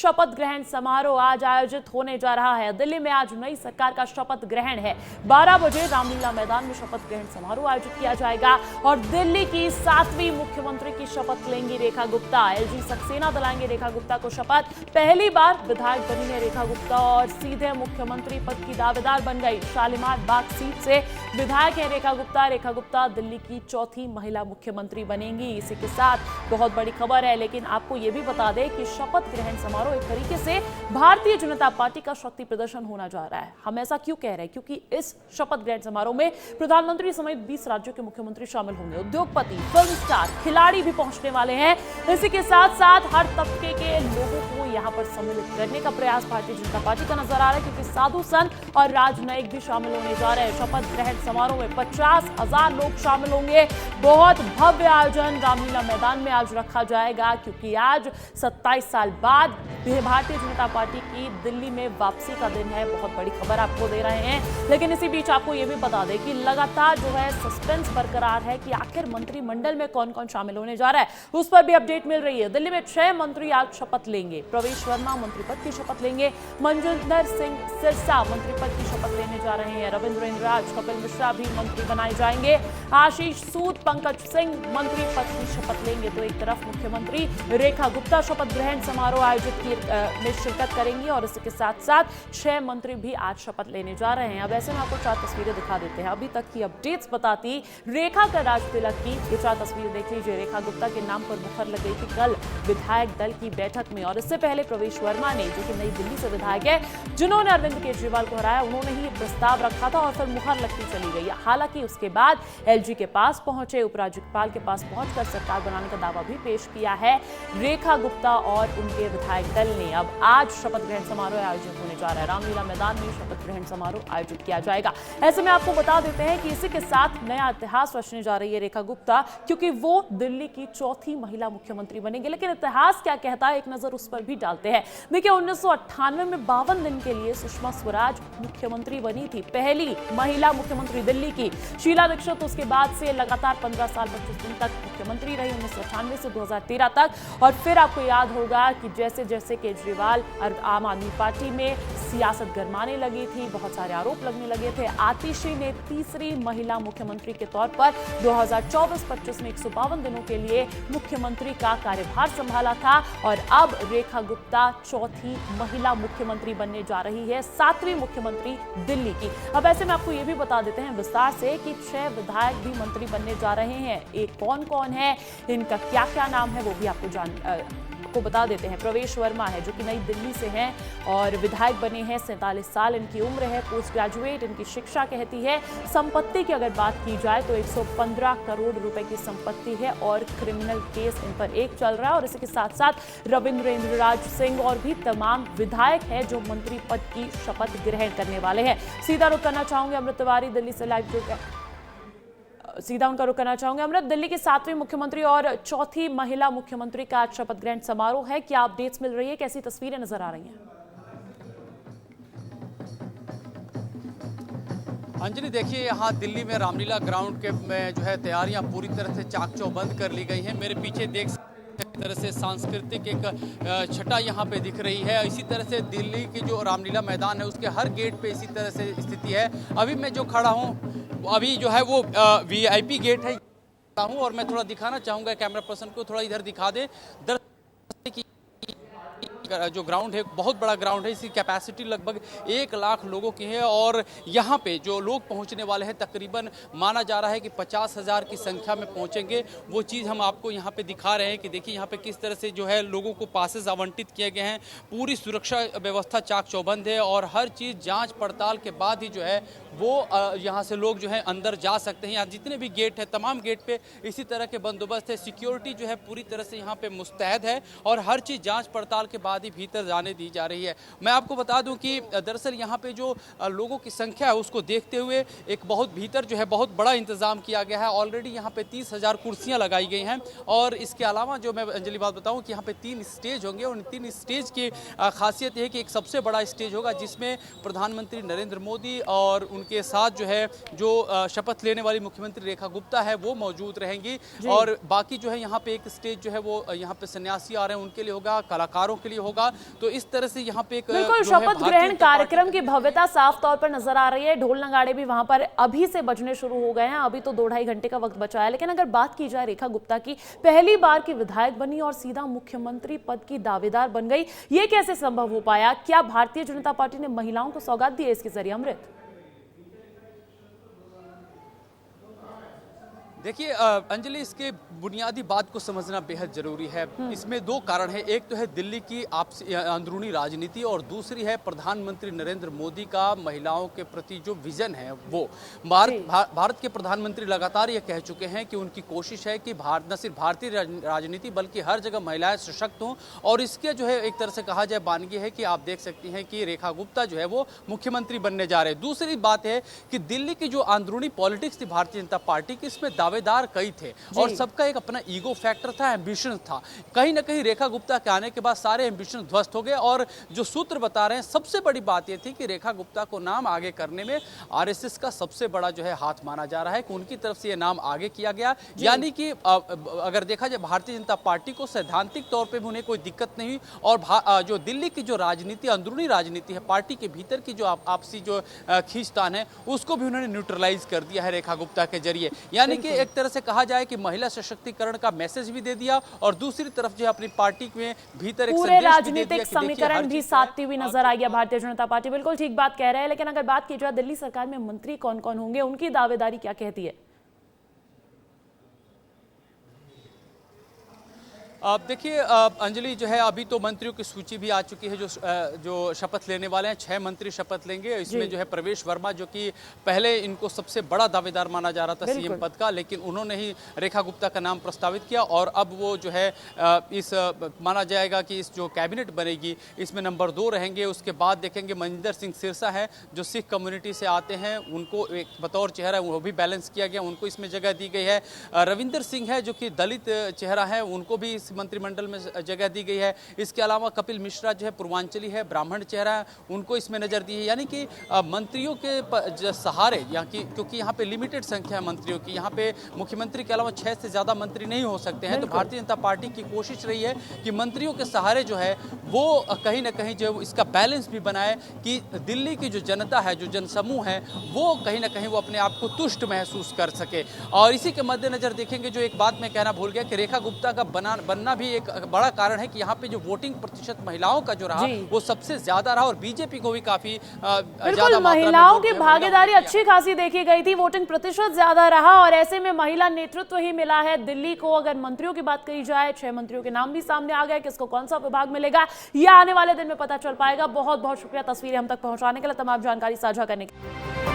शपथ ग्रहण समारोह आज आयोजित होने जा रहा है। दिल्ली में आज नई सरकार का शपथ ग्रहण है। 12 बजे रामलीला मैदान में शपथ ग्रहण समारोह आयोजित किया जाएगा और दिल्ली की 7वीं मुख्यमंत्री की शपथ लेंगी रेखा गुप्ता। एलजी सक्सेना दिलाएंगे रेखा गुप्ता को शपथ। पहली बार विधायक बनी है रेखा गुप्ता और सीधे मुख्यमंत्री पद की दावेदार बन गई। शालीमार बाग सीट से विधायक है रेखा गुप्ता। रेखा गुप्ता दिल्ली की चौथी महिला मुख्यमंत्री बनेंगी। इसी के साथ बहुत बड़ी खबर है, लेकिन आपको यह भी बता दें कि शपथ ग्रहण समारोह एक तरीके से भारतीय जनता पार्टी का शक्ति प्रदर्शन होना जा रहा है। हम ऐसा क्यों कह रहे हैं? क्योंकि इस शपथ ग्रहण समारोह में प्रधानमंत्री समेत 20 राज्यों के मुख्यमंत्री शामिल होंगे। उद्योगपति, फिल्म स्टार, खिलाड़ी भी पहुंचने वाले हैं। इसी के साथ साथ हर तबके के लोगों को यहां पर सम्मिलित करने का प्रयास भारतीय जनता पार्टी का नजर आ रहा है, क्योंकि साधु संत और राजनयिक भी शामिल होने जा रहे हैं। शपथ ग्रहण समारोह में 50,000 लोग शामिल होंगे। बहुत भव्य आयोजन रामलीला मैदान में आज रखा जाएगा, क्योंकि आज 27 साल बाद भारतीय जनता पार्टी की दिल्ली में वापसी का दिन है। बहुत बड़ी खबर आपको दे रहे हैं, लेकिन इसी बीच आपको यह भी बता दें कि लगातार जो है सस्पेंस बरकरार है कि आखिर मंत्रिमंडल में कौन कौन शामिल होने जा रहा है, उस पर भी अपडेट मिल रही है। दिल्ली में 6 मंत्री आज शपथ लेंगे। प्रवेश वर्मा मंत्री पद की शपथ लेंगे। मनजिंदर सिंह सिरसा मंत्री पद की शपथ लेने जा रहे हैं। रविंद्र इंद्राज, कपिल मिश्रा भी मंत्री बनाए जाएंगे। आशीष सूद, पंकज सिंह मंत्री पद की शपथ लेंगे। तो एक तरफ मुख्यमंत्री रेखा गुप्ता शपथ ग्रहण समारोह आयोजित में शिरकत करेंगी और इसके साथ साथ 6 मंत्री भी आज शपथ लेने जा रहे हैं। अब ऐसे में आपको 4 तस्वीरें दिखा देते हैं। अभी तक की अपडेट्स बताती रेखा का राज तिलक की ये 4 तस्वीरें देख लीजिए। रेखा गुप्ता के नाम पर मुहर लग गई थी कल विधायक दल की बैठक में, और इससे पहले प्रवेश वर्मा ने, जो कि नई दिल्ली से विधायक है, जिन्होंने अरविंद केजरीवाल को हराया, उन्होंने ही प्रस्ताव रखा था और फिर मुहर लगती चली गई। हालांकि उसके बाद एलजी के पास पहुंचे, उपराज्यपाल के पास पहुंचकर सरकार बनाने का दावा भी पेश किया है रेखा गुप्ता और उनके विधायक दल ने। अब आज शपथ ग्रहण समारोह आयोजित होने जा रहा है। रामलीला मैदान में शपथ ग्रहण समारोह आयोजित किया जाएगा। ऐसे में आपको बता देते हैं कि इसी के साथ नया इतिहास रचने जा रही है रेखा गुप्ता, क्योंकि वो दिल्ली की चौथी महिला मुख्यमंत्री बनेंगे। लेकिन इतिहास क्या कहता है, एक नजर उस पर भी डालते हैं। देखिए, 1998 में 52 दिन के लिए सुषमा स्वराज मुख्यमंत्री बनी थी, पहली महिला मुख्यमंत्री दिल्ली की। शीला दीक्षित उसके बाद से लगातार 15 साल 25 दिन तक मुख्यमंत्री रही, 1998 से 2013 तक। और फिर आपको याद होगा कि जैसे जैसे केजरीवाल और आम आदमी पार्टी में सियासत गरमाने लगी थी, बहुत सारे आरोप लगने लगे थे, आतिशी ने तीसरी महिला मुख्यमंत्री के तौर पर 2024-25 में 152 दिनों के लिए मुख्यमंत्री का कार्यभार संभाला था। और अब रेखा गुप्ता चौथी महिला मुख्यमंत्री बनने जा रही है, 7वीं मुख्यमंत्री दिल्ली की। अब ऐसे में आपको यह भी बता देते हैं विस्तार से कि 6 विधायक भी मंत्री बनने जा रहे हैं। एक कौन कौन है, इनका क्या क्या नाम है, वो भी आपको बता देते हैं। प्रवेश वर्मा है, जो कि नई दिल्ली से हैं और विधायक बने हैं। 47 साल इनकी उम्र है, पोस्ट ग्रेजुएट इनकी शिक्षा कहती है। संपत्ति की अगर बात की जाए तो 115 करोड़ रुपए की संपत्ति है और क्रिमिनल केस इन पर एक चल रहा है। और इसी के साथ साथ रविंद्र इंद्राज सिंह और भी तमाम विधायक हैं जो मंत्री पद की शपथ ग्रहण करने वाले हैं। सीधा रुख करना चाहूंगे अमृत तिवारी दिल्ली से लाइव जुड़ सीधा उनका रुख करना चाहूंगे। अमृत, दिल्ली की 7वीं मुख्यमंत्री और चौथी महिला मुख्यमंत्री का आज शपथ ग्रहण समारोह है, क्या अपडेट्स मिल रही है, कैसी तस्वीरें नजर आ रही हैं? अंजलि, देखिए, यहाँ दिल्ली में रामलीला ग्राउंड के में जो है तैयारियां पूरी तरह से चाक चौबंद कर ली गई हैं। मेरे पीछे देख तरह से सांस्कृतिक एक छटा यहाँ पे दिख रही है। इसी तरह से दिल्ली की जो रामलीला मैदान है उसके हर गेट पे इसी तरह से स्थिति है। अभी मैं जो खड़ा हूँ अभी जो है वो वीआईपी गेट है और मैं थोड़ा दिखाना चाहूँगा, कैमरा पर्सन को थोड़ा इधर दिखा दे। जो ग्राउंड है बहुत बड़ा ग्राउंड है, इसकी कैपेसिटी लगभग 1 लाख लोगों की है और यहाँ पे जो लोग पहुँचने वाले हैं तकरीबन माना जा रहा है कि 50,000 की संख्या में पहुँचेंगे। वो चीज़ हम आपको यहाँ पे दिखा रहे हैं कि देखिए यहाँ पे किस तरह से जो है लोगों को पासेस आवंटित किए गए हैं। पूरी सुरक्षा व्यवस्था चाक चौबंद है और हर चीज़ जाँच पड़ताल के बाद ही जो है वो यहाँ से लोग जो है अंदर जा सकते हैं। यहाँ जितने भी गेट है तमाम गेट पे इसी तरह के बंदोबस्त है। सिक्योरिटी जो है पूरी तरह से यहाँ पे मुस्तैद है और हर चीज़ जांच पड़ताल के बाद ही भीतर जाने दी जा रही है। मैं आपको बता दूं कि दरअसल यहाँ पे जो लोगों की संख्या है उसको देखते हुए एक बहुत भीतर जो है बहुत बड़ा इंतजाम किया गया है। ऑलरेडी यहाँ पे 30,000 कुर्सियाँ लगाई गई हैं और इसके अलावा जो मैं अंजलि बात बताऊँ कि यहाँ पे 3 स्टेज होंगे और 3 स्टेज की खासियत यह है कि एक सबसे बड़ा स्टेज होगा जिसमें प्रधानमंत्री नरेंद्र मोदी और उनके साथ जो है जो शपथ लेने वाली मुख्यमंत्री रेखा गुप्ता है वो मौजूद रहेंगी। और बाकी जो है यहाँ पे एक स्टेज जो है वो यहाँ पे सन्यासी आ रहे हैं उनके लिए होगा, कलाकारों के लिए होगा। होगा। तो इस तरह से यहाँ पे एक बिल्कुल जो है शपथ भारतीय ग्रहण जनता कार्यक्रम पार्टी की भव्यता साफ तौर पर नजर आ रही है। ढोल नगाड़े भी वहां पर अभी से बजने शुरू हो गए हैं। अभी तो 2-2.5 घंटे का वक्त बचा है, लेकिन अगर बात की जाए रेखा गुप्ता की, पहली बार की विधायक बनी और सीधा मुख्यमंत्री पद की दावेदार बन गई, ये कैसे संभव हो पाया? क्या भारतीय जनता पार्टी ने महिलाओं को सौगात दी है इसके जरिए? अमृत, देखिए अंजलि, इसके बुनियादी बात को समझना बेहद जरूरी है। इसमें दो कारण है। एक तो है दिल्ली की आपसी अंदरूनी राजनीति और दूसरी है प्रधानमंत्री नरेंद्र मोदी का महिलाओं के प्रति जो विजन है वो। भारत के प्रधानमंत्री लगातार ये कह चुके हैं कि उनकी कोशिश है कि भारत न सिर्फ भारतीय राजनीति बल्कि हर जगह महिलाएं सशक्त हों, और इसके जो है एक तरह से कहा जाए बानगी है कि आप देख सकती हैं कि रेखा गुप्ता जो है वो मुख्यमंत्री बनने जा रहे हैं। दूसरी बात है कि दिल्ली की जो अंदरूनी पॉलिटिक्स थी भारतीय जनता पार्टी की, इसमें दावेदार कई थे और सबका एक अपना ईगो फैक्टर था, एम्बिशन था। कहीं ना कहीं रेखा गुप्ता के आने के बाद सारे एम्बिशन ध्वस्त हो गए, और जो सूत्र बता रहे हैं सबसे बड़ी बात यह थी कि रेखा गुप्ता को नाम आगे करने में आरएसएस का सबसे बड़ा जो है हाथ माना जा रहा है कि उनकी तरफ से यह नाम आगे किया गया। यानी कि अगर देखा जाए भारतीय जनता पार्टी को सैद्धांतिक तौर पर भी उन्हें कोई दिक्कत नहीं हुई, और जो दिल्ली की जो राजनीति, अंदरूनी राजनीति है, पार्टी के भीतर की जो आपसी जो खींचतान है, उसको भी उन्होंने न्यूट्रलाइज कर दिया है रेखा गुप्ता के जरिए। यानी कि एक तरह से कहा जाए कि महिला सशक्तिकरण का मैसेज भी दे दिया, और दूसरी तरफ जो अपनी पार्टी में भीतर एक पूरे संदेश भी दे दिया राजनीतिक कि समीकरण भी साधती हुई नजर आई है भारतीय जनता पार्टी। बिल्कुल ठीक बात कह रहे हैं, लेकिन अगर बात की जाए दिल्ली सरकार में मंत्री कौन कौन होंगे, उनकी दावेदारी क्या कहती है? अब देखिए अंजलि, जो है अभी तो मंत्रियों की सूची भी आ चुकी है जो शपथ लेने वाले हैं। 6 मंत्री शपथ लेंगे। इसमें जो है प्रवेश वर्मा, जो कि पहले इनको सबसे बड़ा दावेदार माना जा रहा था सीएम पद का, लेकिन उन्होंने ही रेखा गुप्ता का नाम प्रस्तावित किया, और अब वो जो है माना जाएगा कि इस जो कैबिनेट बनेगी इसमें नंबर 2 रहेंगे। उसके बाद देखेंगे मनिंदर सिंह सिरसा है जो सिख कम्युनिटी से आते हैं, उनको एक बतौर चेहरा वो भी बैलेंस किया गया, उनको इसमें जगह दी गई है। रविंदर सिंह है जो कि दलित चेहरा है, उनको भी मंत्रिमंडल में जगह दी गई है। इसके अलावा कपिल मिश्रा जो है पूर्वांचली है, ब्राह्मण चेहरा है, उनको इसमें नजर दी है। यानी कि मंत्रियों के सहारे, क्योंकि यहाँ पे लिमिटेड संख्या है मंत्रियों की, यहाँ पे मुख्यमंत्री के अलावा 6 से ज्यादा मंत्री नहीं हो सकते हैं। तो भारतीय जनता पार्टी की कोशिश रही है कि मंत्रियों के सहारे जो है वो कहीं ना कहीं जो इसका बैलेंस भी बनाए कि दिल्ली की जो जनता है, जो जनसमूह है, वो कहीं ना कहीं वो अपने आप को तुष्ट महसूस कर सके। और इसी के मद्देनजर देखेंगे, जो एक बात मैं कहना भूल गया कि रेखा गुप्ता का बनना भी एक बड़ा कारण है कि यहाँ पे जो वोटिंग प्रतिशत महिलाओं का जो रहा वो सबसे ज्यादा रहा, और बीजेपी को भी काफी बिल्कुल महिलाओं की भागीदारी अच्छी खासी देखी गई थी, वोटिंग प्रतिशत ज्यादा रहा, और ऐसे में महिला नेतृत्व ही मिला है दिल्ली को। अगर मंत्रियों की बात करी जाए, 6 मंत्रियों के नाम भी सामने आ गए, किसको कौन सा विभाग मिलेगा यह आने वाले दिन में पता चल पाएगा। बहुत बहुत शुक्रिया तस्वीरें हम तक पहुंचाने के लिए, तमाम जानकारी साझा करने के लिए।